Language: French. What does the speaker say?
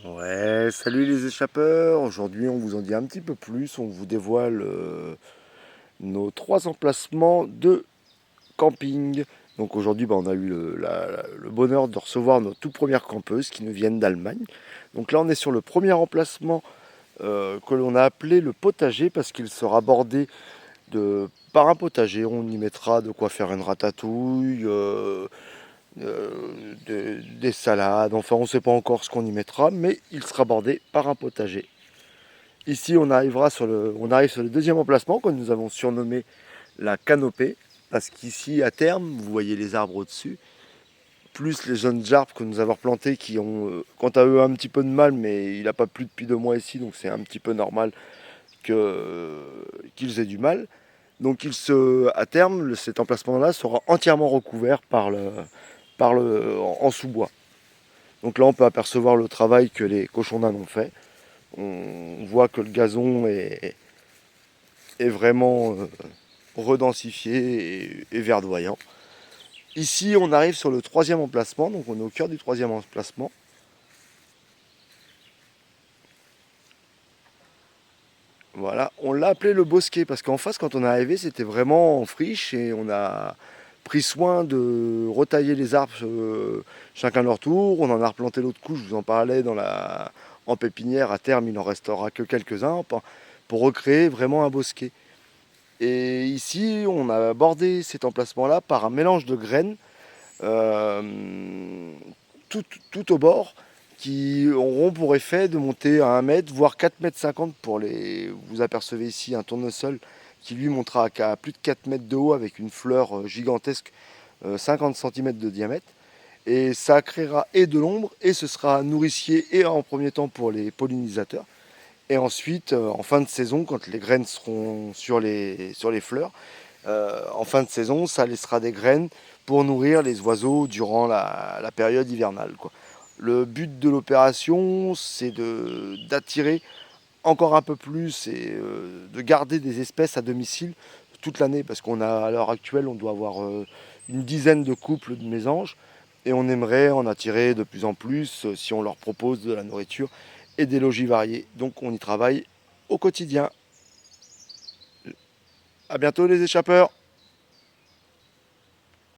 Ouais, salut les échappeurs. Aujourd'hui, on vous en dit un petit peu plus. On vous dévoile nos 3 emplacements de camping. Donc aujourd'hui, on a eu le bonheur de recevoir nos toutes premières campeuses qui nous viennent d'Allemagne. Donc là, on est sur le premier emplacement que l'on a appelé le potager parce qu'il sera bordé par un potager. On y mettra de quoi faire une ratatouille, des salades. Enfin, on ne sait pas encore ce qu'on y mettra, mais il sera bordé par un potager. Ici, on arrive sur le deuxième emplacement que nous avons surnommé la canopée, parce qu'ici, à terme, vous voyez les arbres au-dessus, plus les jeunes arbres que nous avons plantés qui ont, quant à eux, un petit peu de mal, mais il n'a pas plu depuis 2 mois ici, donc c'est un petit peu normal qu'ils aient du mal. Donc à terme, cet emplacement-là sera entièrement recouvert en sous-bois. Donc là, on peut apercevoir le travail que les cochons d'Inde ont fait. On voit que le gazon est vraiment redensifié et verdoyant. Ici, on arrive sur le troisième emplacement, donc on est au cœur du troisième emplacement. Voilà, on l'a appelé le bosquet parce qu'en face, quand on est arrivé, c'était vraiment en friche et on a pris soin de retailler les arbres chacun leur tour. On en a replanté l'autre couche, je vous en parlais en pépinière. À terme, il n'en restera que quelques-uns pour recréer vraiment un bosquet. Et ici, on a abordé cet emplacement-là par un mélange de graines euh, tout, tout au bord qui auront pour effet de monter à 1 mètre, voire 4,50 m pour les. Vous apercevez ici un tournesol qui lui montera à plus de 4 mètres de haut avec une fleur gigantesque, 50 cm de diamètre. Et ça créera et de l'ombre et ce sera nourricier et en premier temps pour les pollinisateurs. Et ensuite, en fin de saison, quand les graines seront sur les fleurs, en fin de saison, ça laissera des graines pour nourrir les oiseaux durant la période hivernale, quoi. Le but de l'opération, c'est d'attirer encore un peu plus et de garder des espèces à domicile toute l'année, parce qu'on a à l'heure actuelle, on doit avoir une dizaine de couples de mésanges, et on aimerait en attirer de plus en plus si on leur propose de la nourriture et des logis variés. Donc on y travaille au quotidien. À bientôt les échappeurs!